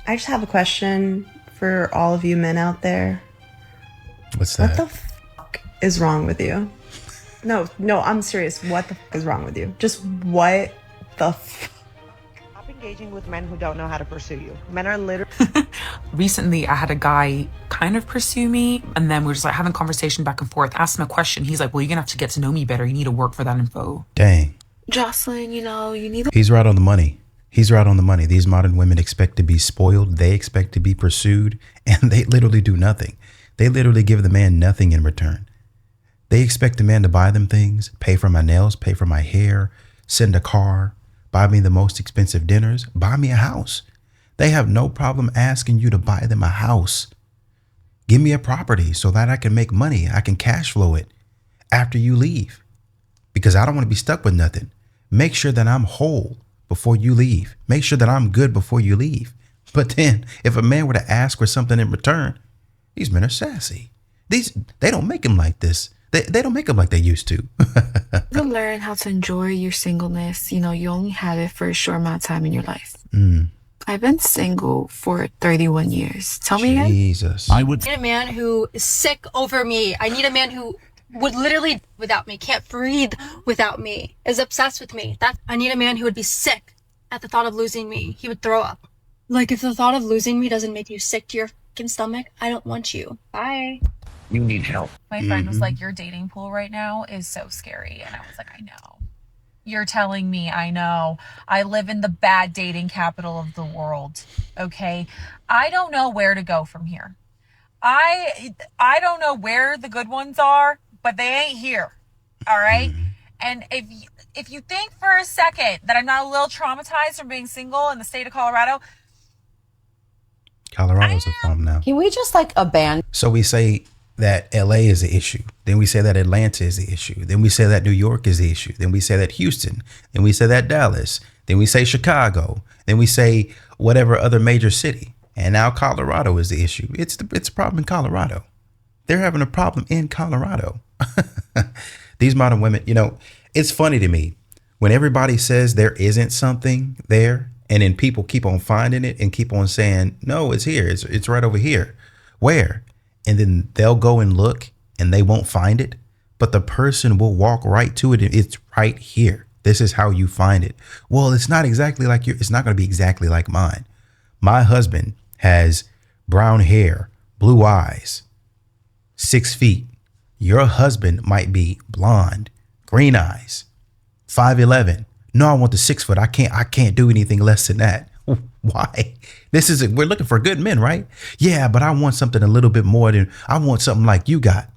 I just have a question for all of you men out there. What's that? What the fuck is wrong with you? No, I'm serious. What the fuck is wrong with you? Just what the fuck? Stop engaging with men who don't know how to pursue you. Men are literally... Recently, I had a guy kind of pursue me, and then we're just like having conversation back and forth. Asked him a question. He's like, well, you're gonna have to get to know me better. You need to work for that info. Dang. Jocelyn, you know, you need to... He's right on the money. He's right on the money. These modern women expect to be spoiled. They expect to be pursued, and they literally do nothing. They literally give the man nothing in return. They expect the man to buy them things, pay for my nails, pay for my hair, send a car, buy me the most expensive dinners, buy me a house. They have no problem asking you to buy them a house. Give me a property so that I can make money. I can cash flow it after you leave, because I don't want to be stuck with nothing. Make sure that I'm whole before you leave. Make sure that I'm good before you leave. But then if a man were to ask for something in return, these men are sassy. They don't make them like this. They don't make them like they used to. You learn how to enjoy your singleness. You know, you only have it for a short amount of time in your life. I've been single for 31 years. Tell me again. Jesus. I need a man who is sick over me. I need a man who would literally without me, can't breathe without me, is obsessed with me. I need a man who would be sick at the thought of losing me. He would throw up. Like, if the thought of losing me doesn't make you sick to your fucking stomach, I don't want you. Bye. You need help. My friend was like, your dating pool right now is so scary. And I was like, I know. You're telling me I know. I live in the bad dating capital of the world. Okay. I don't know where to go from here. I don't know where the good ones are, but they ain't here. All right. And if you think for a second that I'm not a little traumatized from being single in the state of Colorado. Colorado's a problem now. Can we just like abandon? So we say that LA is the issue. Then we say that Atlanta is the issue. Then we say that New York is the issue. Then we say that Houston. Then we say that Dallas. Then we say Chicago. Then we say whatever other major city. And now Colorado is the issue. It's a problem in Colorado. They're having a problem in Colorado. These modern women, you know, it's funny to me when everybody says there isn't something there, and then people keep on finding it and keep on saying, no, it's here. It's right over here. Where? And then they'll go and look and they won't find it, but the person will walk right to it. And it's right here. This is how you find it. Well, it's not exactly like it's not going to be exactly like mine. My husband has brown hair, blue eyes, 6 feet. Your husband might be blonde, green eyes, 5'11". No, I want the 6 foot. I can't do anything less than that. Why? We're looking for good men, right? Yeah, but I want something a little bit more than I want something like you got.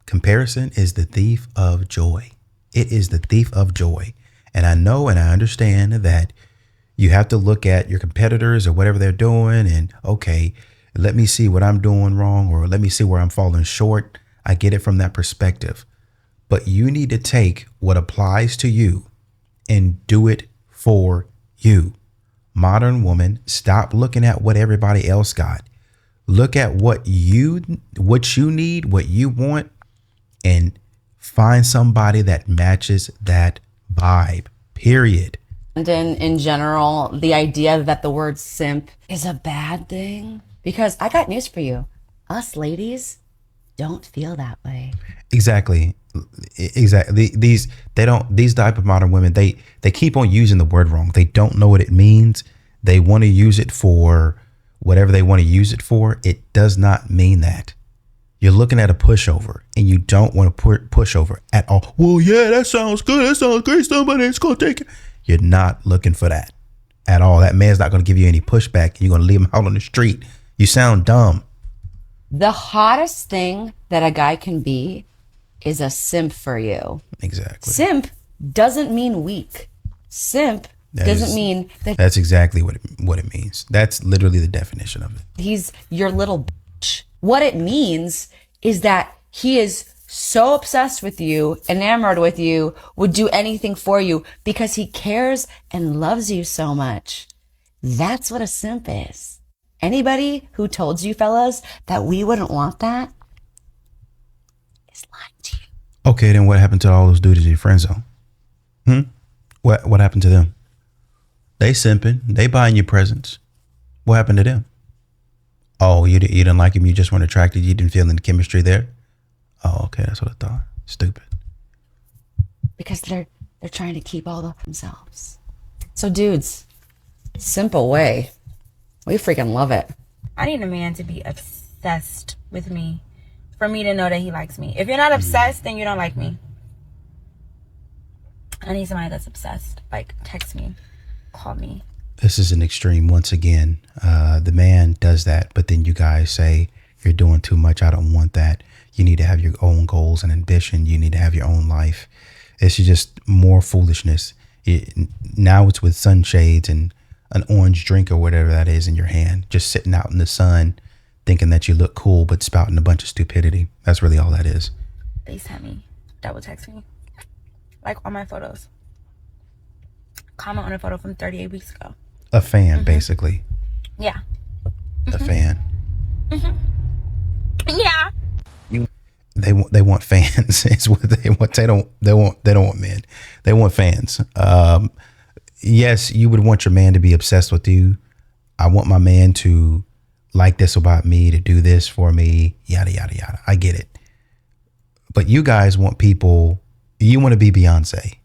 Comparison is the thief of joy. It is the thief of joy. And I know and I understand that you have to look at your competitors or whatever they're doing and, okay, let me see what I'm doing wrong or let me see where I'm falling short. I get it from that perspective. But you need to take what applies to you and do it for you. Modern woman, stop looking at what everybody else got. Look at what you need, what you want, and find somebody that matches that vibe, period. And in general, the idea that the word simp is a bad thing, because I got news for you. Us ladies don't feel that way. Exactly. These type of modern women, they keep on using the word wrong. They don't know what it means. They want to use it for whatever they want to use it for. It does not mean that. You're looking at a pushover and you don't want to push over at all. Well, yeah, that sounds good. That sounds great. Somebody's going to take it. You're not looking for that at all. That man's not going to give you any pushback. You're going to leave him out on the street. You sound dumb. The hottest thing that a guy can be is a simp for you. Exactly. Simp doesn't mean weak. Simp doesn't mean that. That's exactly what it means. That's literally the definition of it. He's your little bitch. What it means is that he is so obsessed with you, enamored with you, would do anything for you because he cares and loves you so much. That's what a simp is. Anybody who told you fellas that we wouldn't want that is lying to you. Okay, then what happened to all those dudes in your friend zone? What happened to them? They simping. They buying you presents. What happened to them? Oh, you didn't like him. You just weren't attracted. You didn't feel any chemistry there. Oh, okay. That's what I thought. Stupid. Because they're trying to keep all of themselves. So dudes, simple way. We freaking love it. I need a man to be obsessed with me for me to know that he likes me. If you're not obsessed, then you don't like me. I need somebody that's obsessed. Like, text me, call me. This is an extreme once again. The man does that, but then you guys say, you're doing too much. I don't want that. You need to have your own goals and ambition. You need to have your own life. This is just more foolishness. Now it's with sunshades and an orange drink or whatever that is in your hand, just sitting out in the sun, thinking that you look cool, but spouting a bunch of stupidity. That's really all that is. FaceTime me, double text me, like all my photos. Comment on a photo from 38 weeks ago. A fan, basically. Yeah. A fan. Yeah. They want fans. Is what they want. They don't want men. They want fans. Yes, you would want your man to be obsessed with you. I want my man to like this about me, to do this for me, yada yada yada. I get it. But you guys want people. You want to be Beyonce.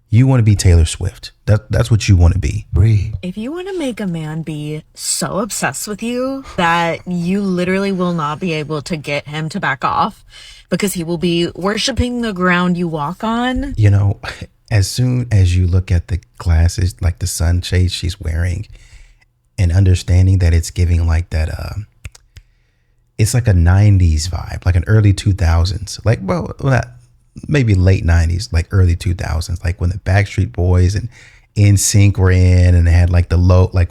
You want to be Taylor Swift. That's what you want to be. Breathe. If you want to make a man be so obsessed with you that you literally will not be able to get him to back off because he will be worshiping the ground you walk on. You know, as soon as you look at the glasses, like the sunshade she's wearing, and understanding that it's giving like that, it's like a 90s vibe, like an early 2000s, like, well, not maybe late 90s, like early 2000s, like when the Backstreet Boys and NSYNC were in, and they had like the low, like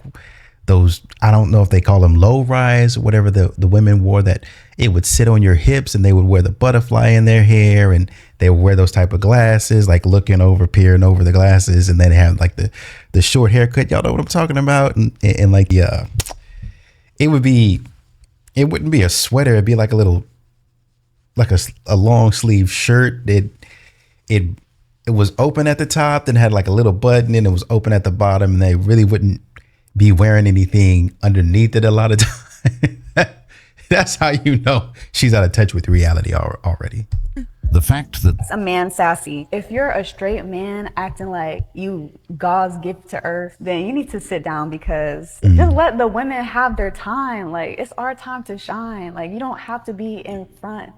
those, I don't know if they call them low rise or whatever the women wore, that it would sit on your hips, and they would wear the butterfly in their hair, and they would wear those type of glasses, like looking over, peering over the glasses, and then they have like the short haircut. Y'all know what I'm talking about? And like, yeah, it wouldn't be a sweater. It'd be like a little, like a long sleeve shirt. It was open at the top, then had like a little button, and it was open at the bottom, and they really wouldn't be wearing anything underneath it a lot of time. That's how you know she's out of touch with reality already. The fact that a man sassy. If you're a straight man acting like you God's gift to earth, then you need to sit down, because just let the women have their time. Like, it's our time to shine. Like, you don't have to be in front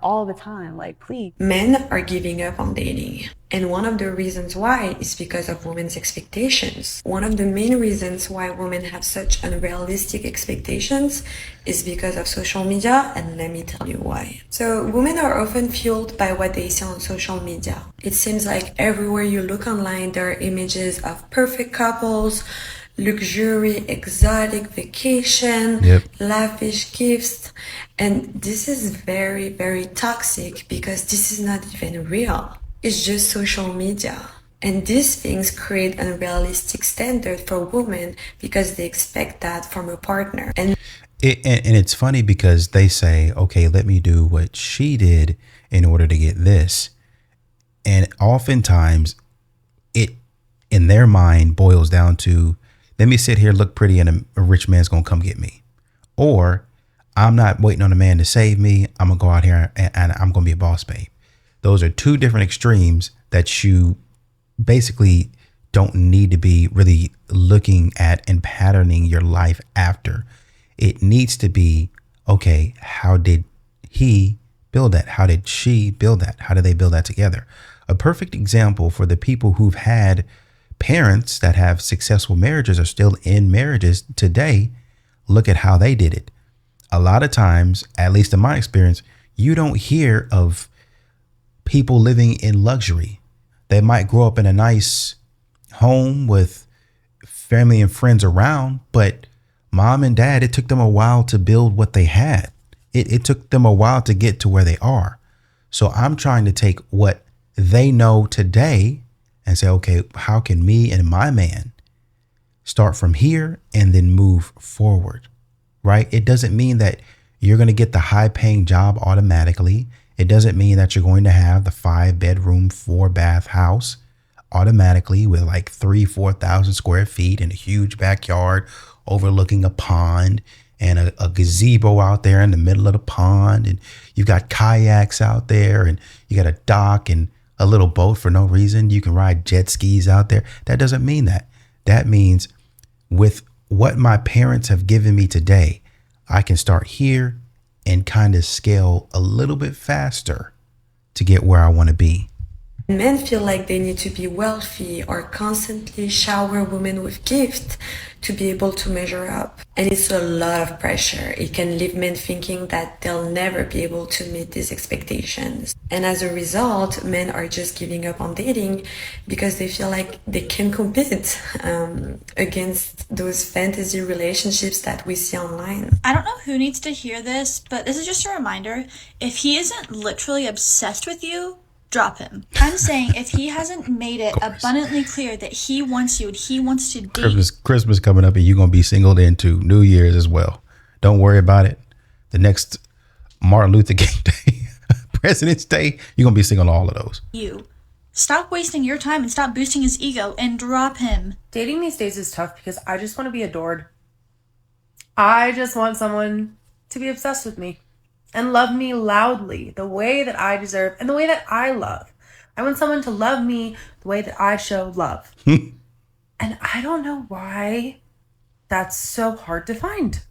all the time. Like, please. Men are giving up on dating. And one of the reasons why is because of women's expectations. One of the main reasons why women have such unrealistic expectations is because of social media, and let me tell you why. So women are often fueled by what they see on social media. It seems like everywhere you look online, there are images of perfect couples, luxury, exotic vacation, lavish gifts. And this is very, very toxic, because this is not even real. It's just social media. And these things create an unrealistic standard for women, because they expect that from a partner. And it's funny, because they say, okay, let me do what she did in order to get this. And oftentimes it, in their mind, boils down to, let me sit here, look pretty, and a rich man's going to come get me. Or I'm not waiting on a man to save me. I'm going to go out here and I'm going to be a boss babe. Those are two different extremes that you basically don't need to be really looking at and patterning your life after. It needs to be, okay, how did he build that? How did she build that? How did they build that together? A perfect example for the people who've had parents that have successful marriages, are still in marriages today. Look at how they did it. A lot of times, at least in my experience, you don't hear of people living in luxury. They might grow up in a nice home with family and friends around, but mom and dad, it took them a while to build what they had. It took them a while to get to where they are. So I'm trying to take what they know today and say, okay, how can me and my man start from here and then move forward, right? It doesn't mean that you're going to get the high paying job automatically. It doesn't mean that you're going to have the 5-bedroom, 4-bath house automatically with like 4,000 square feet and a huge backyard overlooking a pond and a gazebo out there in the middle of the pond. And you've got kayaks out there and you got a dock and a little boat for no reason. You can ride jet skis out there. That doesn't mean that. That means with what my parents have given me today, I can start here and kind of scale a little bit faster to get where I want to be. Men feel like they need to be wealthy or constantly shower women with gifts to be able to measure up. And it's a lot of pressure. It can leave men thinking that they'll never be able to meet these expectations. And as a result, men are just giving up on dating because they feel like they can compete against those fantasy relationships that we see online. I don't know who needs to hear this, but this is just a reminder. If he isn't literally obsessed with you, drop him. I'm saying if he hasn't made it abundantly clear that he wants you and he wants to date. Christmas coming up and you're going to be singled into New Year's as well. Don't worry about it. The next Martin Luther King Day, President's Day, you're going to be single on all of those. You. Stop wasting your time and stop boosting his ego and drop him. Dating these days is tough because I just want to be adored. I just want someone to be obsessed with me and love me loudly, the way that I deserve and the way that I love. I want someone to love me the way that I show love. And I don't know why that's so hard to find.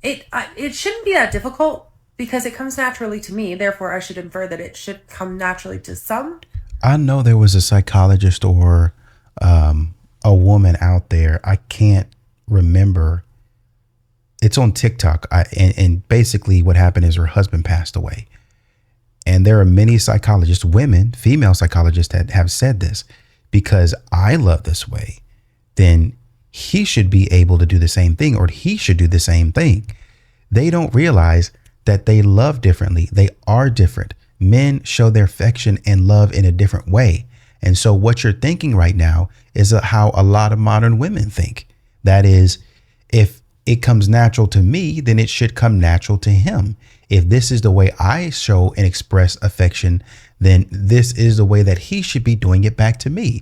It shouldn't be that difficult because it comes naturally to me. Therefore, I should infer that it should come naturally to some. I know there was a psychologist or a woman out there. I can't remember. It's on TikTok. And basically what happened is her husband passed away. And there are many psychologists, women, female psychologists that have said this. Because I love this way, then he should be able to do the same thing, or he should do the same thing. They don't realize that they love differently. They are different. Men show their affection and love in a different way. And so what you're thinking right now is how a lot of modern women think. That is, if it comes natural to me, then it should come natural to him. If this is the way I show and express affection, then this is the way that he should be doing it back to me.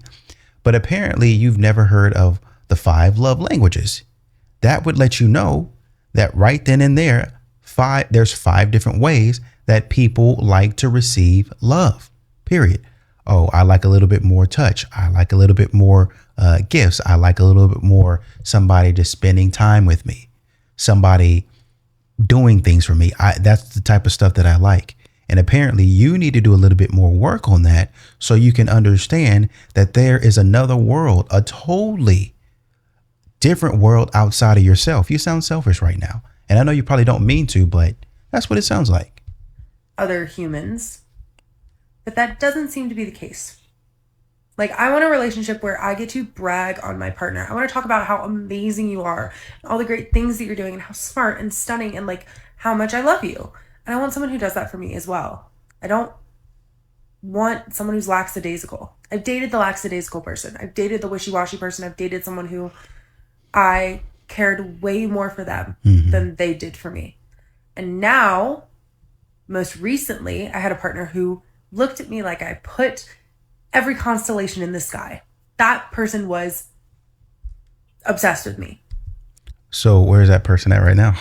But apparently you've never heard of the 5 love languages. That would let you know that right then and there, there's 5 different ways that people like to receive love, period. Oh, I like a little bit more touch. I like a little bit more gifts. I like a little bit more somebody just spending time with me, somebody doing things for me. That's the type of stuff that I like. And apparently you need to do a little bit more work on that so you can understand that there is another world, a totally different world outside of yourself. You sound selfish right now. And I know you probably don't mean to, but that's what it sounds like. Other humans. But that doesn't seem to be the case. Like, I want a relationship where I get to brag on my partner. I want to talk about how amazing you are, all the great things that you're doing, and how smart and stunning, and like how much I love you. And I want someone who does that for me as well. I don't want someone who's lackadaisical. I've dated the lackadaisical person. I've dated the wishy-washy person. I've dated someone who I cared way more for them than they did for me. And now, most recently, I had a partner who looked at me like I put every constellation in the sky. That person was obsessed with me. So where's that person at right now?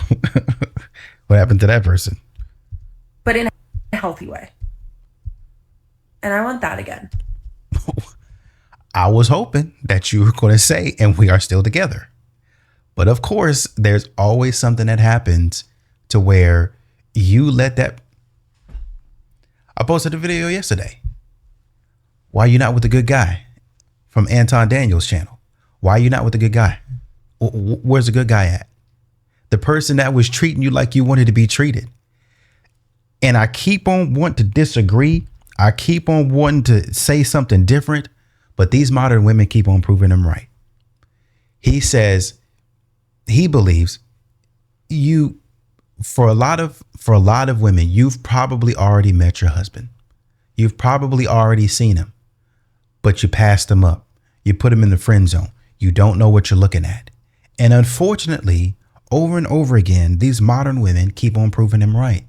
What happened to that person? But in a healthy way. And I want that again. I was hoping that you were going to say, and we are still together. But of course, there's always something that happens to where you let that. I posted a video yesterday. Why are you not with the good guy from Anton Daniels' channel? Why are you not with the good guy? Where's the good guy at? The person that was treating you like you wanted to be treated. And I keep on wanting to disagree. I keep on wanting to say something different, but these modern women keep on proving them right. He says he believes you, for a lot of women, you've probably already met your husband. You've probably already seen him, but you passed him up. You put him in the friend zone. You don't know what you're looking at. And unfortunately, over and over again, these modern women keep on proving him right.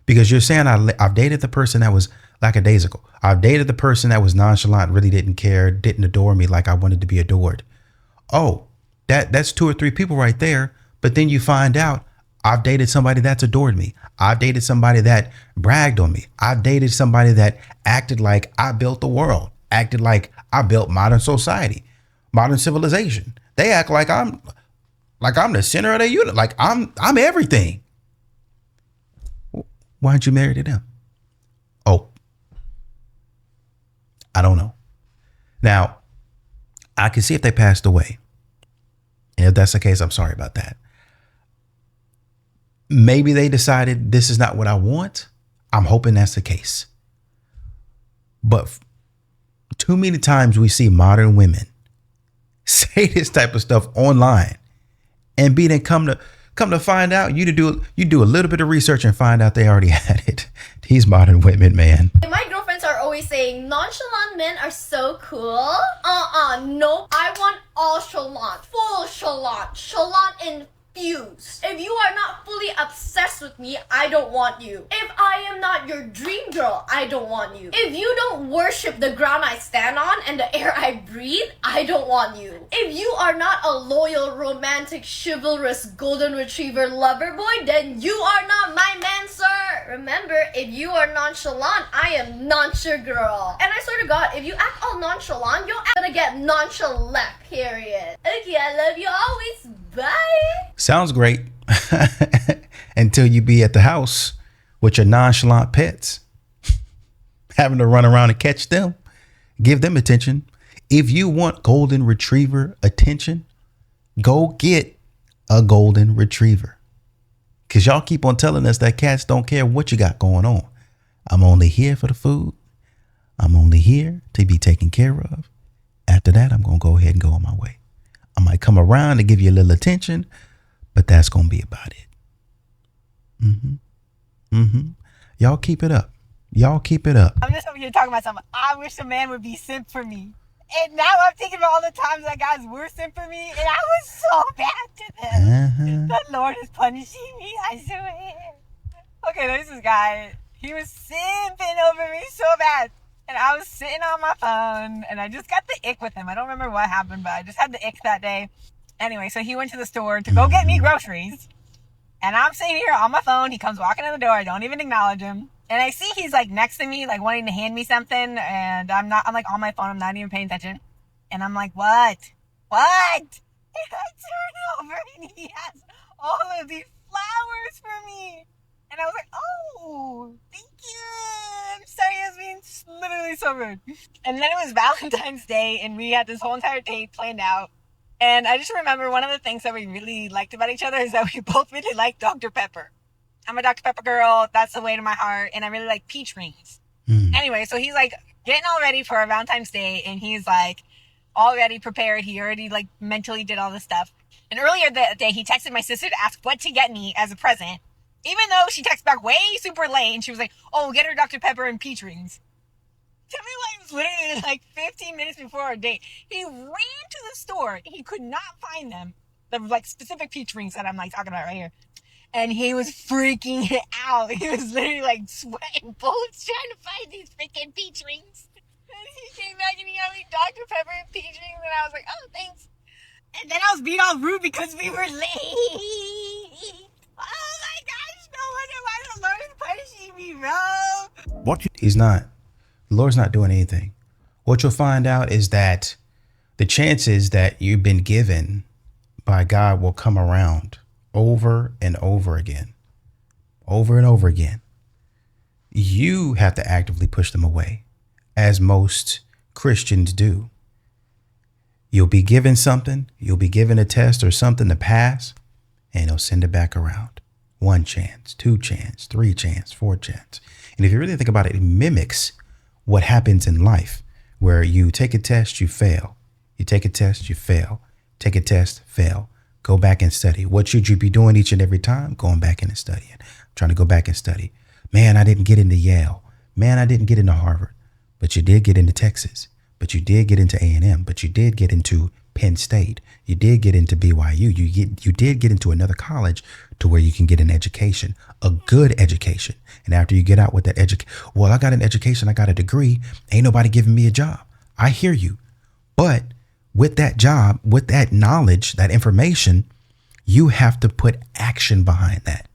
Because you're saying, I've dated the person that was lackadaisical. I've dated the person that was nonchalant, really didn't care, didn't adore me like I wanted to be adored. Oh, that's 2 or 3 people right there. But then you find out I've dated somebody that's adored me. I've dated somebody that bragged on me. I've dated somebody that acted like I built the world, acted like I built modern society, modern civilization. They act like I'm the center of the unit, like I'm everything. Why aren't you married to them? Oh, I don't know. Now, I can see if they passed away. And if that's the case, I'm sorry about that. Maybe they decided this is not what I want. I'm hoping that's the case. But too many times we see modern women say this type of stuff online and then come to find out you do a little bit of research and find out they already had it. These modern women, man. My girlfriends are always saying nonchalant men are so cool. No, I want all chalant, full chalant infused. If you are not fully obsessed with me, I don't want you. If I am not your dream girl, I don't want you. If you don't worship the ground I stand on and the air I breathe, I don't want you. If you are not a loyal, romantic, chivalrous, golden retriever lover boy, then you are not my man, sir. Remember, if you are nonchalant, I am not your girl. And I swear to God, if you act all nonchalant, you're gonna get nonchalant, period. Okay, I love you always. Bye. Sounds great until you be at the house with your nonchalant pets, having to run around and catch them, give them attention. If you want golden retriever attention, go get a golden retriever. Because y'all keep on telling us that cats don't care what you got going on. I'm only here for the food. I'm only here to be taken care of. After that, I'm going to go ahead and go on my way. I might come around to give you a little attention, but that's going to be about it. Y'all keep it up. Y'all keep it up. I'm just over here talking about something. I wish a man would be simp for me. And now I'm thinking about all the times that guys were simp for me, and I was so bad to them. The Lord is punishing me, I swear. Okay, there's this guy. He was simping over me so bad. And I was sitting on my phone, and I just got the ick with him. I don't remember what happened, but I just had the ick that day. Anyway, so he went to the store to go get me groceries. And I'm sitting here on my phone. He comes walking in the door. I don't even acknowledge him. And I see he's like next to me, like wanting to hand me something. And I'm like on my phone. I'm not even paying attention. And I'm like, what? And I turn over, and he has all of these flowers for me. And I was like, oh, thank you. I'm sorry, I was being literally so rude. And then it was Valentine's Day, and we had this whole entire date planned out. And I just remember one of the things that we really liked about each other is that we both really like Dr. Pepper. I'm a Dr. Pepper girl. That's the way to my heart. And I really like peach rings. Anyway, so he's like getting all ready for our Valentine's Day, and he's like already prepared. He already like mentally did all this stuff. And earlier that day, he texted my sister to ask what to get me as a present. Even though she texted back way super late, and she was like, oh, we'll get her Dr. Pepper and peach rings. Tell me why it was literally like 15 minutes before our date. He ran to the store. He could not find them. The like specific peach rings that I'm like talking about right here. And he was freaking out. He was literally like sweating bullets trying to find these freaking peach rings. And he came back and he got me Dr. Pepper and peach rings. And I was like, oh, thanks. And then I was being all rude because we were late. Oh my gosh, no wonder why the Lord is punishing me, bro. He's not. The Lord's not doing anything. What you'll find out is that the chances that you've been given by God will come around over and over again. Over and over again. You have to actively push them away, as most Christians do. You'll be given something, you'll be given a test or something to pass, and he'll send it back around. 1 chance, 2 chance, 3 chance, 4 chance. And if you really think about it, it mimics what happens in life, where you take a test, you fail. You take a test, you fail. Take a test, fail. Go back and study. What should you be doing each and every time? Going back in and studying. Trying to go back and study. Man, I didn't get into Yale. Man, I didn't get into Harvard. But you did get into Texas. But you did get into A&M. But you did get into Penn State. You did get into BYU. You did get into another college to where you can get an education, a good education. And after you get out with that I got an education, I got a degree. Ain't nobody giving me a job. I hear you. But with that job, with that knowledge, that information, you have to put action behind that.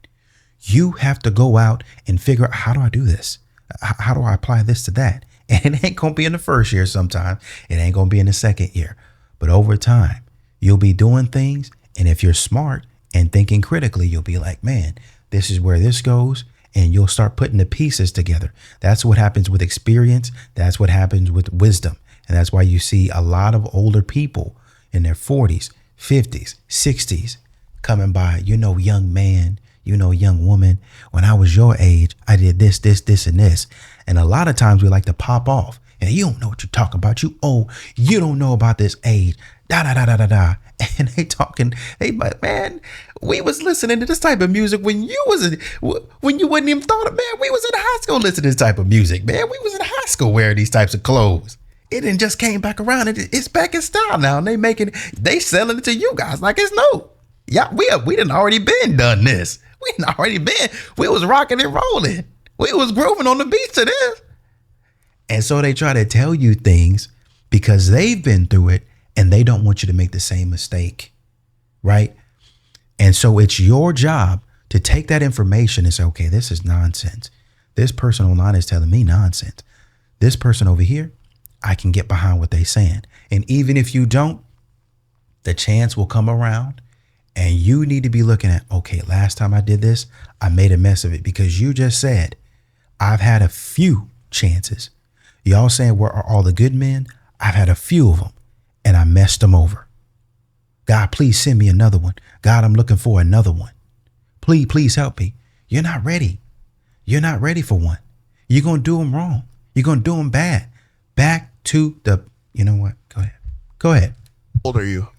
You have to go out and figure out, how do I do this? How do I apply this to that? And it ain't going to be in the first year sometimes. It ain't going to be in the second year. But over time, you'll be doing things. And if you're smart and thinking critically, you'll be like, man, this is where this goes. And you'll start putting the pieces together. That's what happens with experience. That's what happens with wisdom. And that's why you see a lot of older people in their 40s, 50s, 60s coming by, young man, young woman. When I was your age, I did this, and this. And a lot of times we like to pop off. And you don't know what you're talking about. You don't know about this age. Da da da da da da. And they like, man, we was listening to this type of music when you wasn't even thought of, man, we was in high school listening to this type of music, man. We was in high school wearing these types of clothes. It didn't just came back around. It's back in style now. And they selling it to you guys like it's new. Yeah, we done already been done this. We was rocking and rolling. We was grooving on the beats to this. And so they try to tell you things because they've been through it and they don't want you to make the same mistake, right? And so it's your job to take that information and say, okay, this is nonsense. This person online is telling me nonsense. This person over here, I can get behind what they're saying. And even if you don't, the chance will come around and you need to be looking at, okay, last time I did this, I made a mess of it because you just said, I've had a few chances. Y'all saying, where are all the good men? I've had a few of them and I messed them over. God, please send me another one. God, I'm looking for another one. Please help me. You're not ready. You're not ready for one. You're going to do them wrong. You're going to do them bad. Back to you know what? Go ahead. How old are you?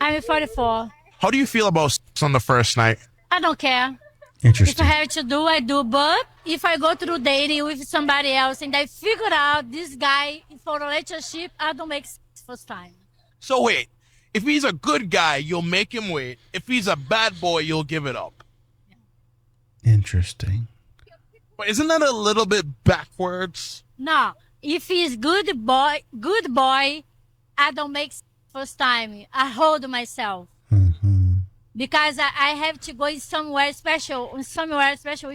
I'm 44. How do you feel about sex on the first night? I don't care. Interesting. If I have to do, I do. But if I go through dating with somebody else and I figure out this guy for a relationship, I don't make sex first time. So wait, if he's a good guy, you'll make him wait. If he's a bad boy, you'll give it up. Interesting. But isn't that a little bit backwards? No. If he's good boy, I don't make sex first time. I hold myself. Mm-hmm. Because I have to go somewhere special with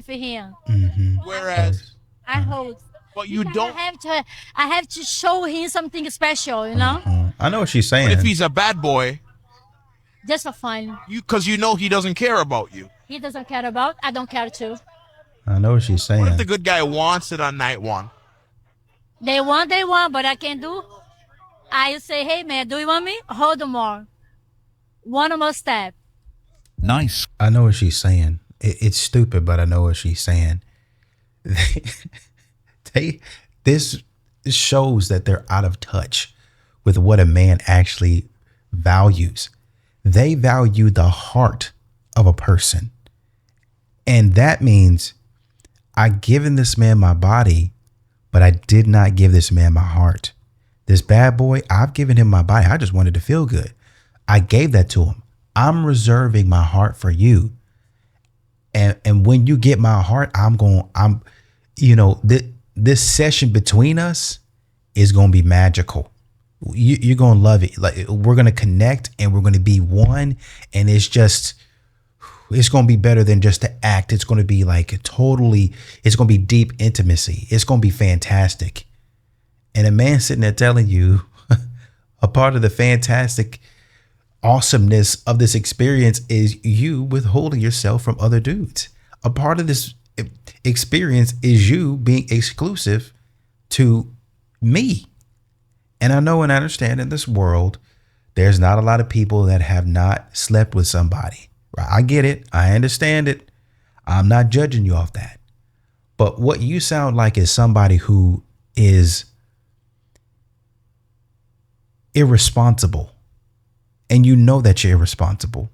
him. Mm-hmm. Whereas I hold. But you Because don't. I have to show him something special, you know? I know what she's saying. But if he's a bad boy, just for fun. Because you know he doesn't care about you. He doesn't care about. I don't care too. I know what she's saying. What if the good guy wants it on night one? They want, but I can do. I say, hey man, do you want me? Hold more. One more step. Nice. I know what she's saying. It's stupid, but I know what she's saying. This shows that they're out of touch with what a man actually values. They value the heart of a person. And that means I've given this man my body, but I did not give this man my heart. This bad boy, I've given him my body. I just wanted to feel good. I gave that to him. I'm reserving my heart for you. And when you get my heart, this session between us is going to be magical. You're going to love it. Like, we're going to connect and we're going to be one. And it's going to be better than just the act. It's going to be it's going to be deep intimacy. It's going to be fantastic. And a man sitting there telling you a part of the fantastic awesomeness of this experience is you withholding yourself from other dudes. A part of this experience is you being exclusive to me. And I know and understand in this world, there's not a lot of people that have not slept with somebody. I get it. I understand it. I'm not judging you off that. But what you sound like is somebody who is irresponsible. And you know that you're irresponsible.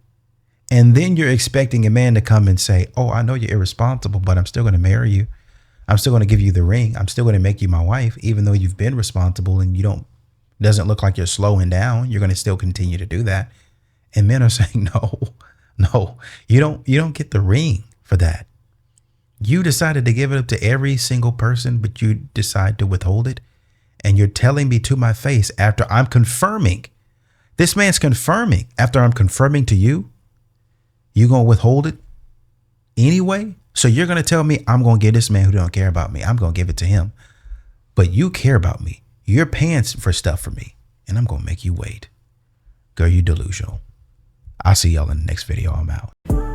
And then you're expecting a man to come and say, oh, I know you're irresponsible, but I'm still going to marry you. I'm still going to give you the ring. I'm still going to make you my wife, even though you've been responsible and you don't doesn't look like you're slowing down, you're going to still continue to do that. And men are saying, no, you don't get the ring for that. You decided to give it up to every single person, but you decide to withhold it. And you're telling me to my face after I'm confirming. This man's confirming after I'm confirming to you. You going to withhold it anyway? So you're going to tell me I'm going to give this man who don't care about me, I'm going to give it to him. But you care about me. You're paying for stuff for me. And I'm going to make you wait. Girl, you delusional. I'll see y'all in the next video. I'm out.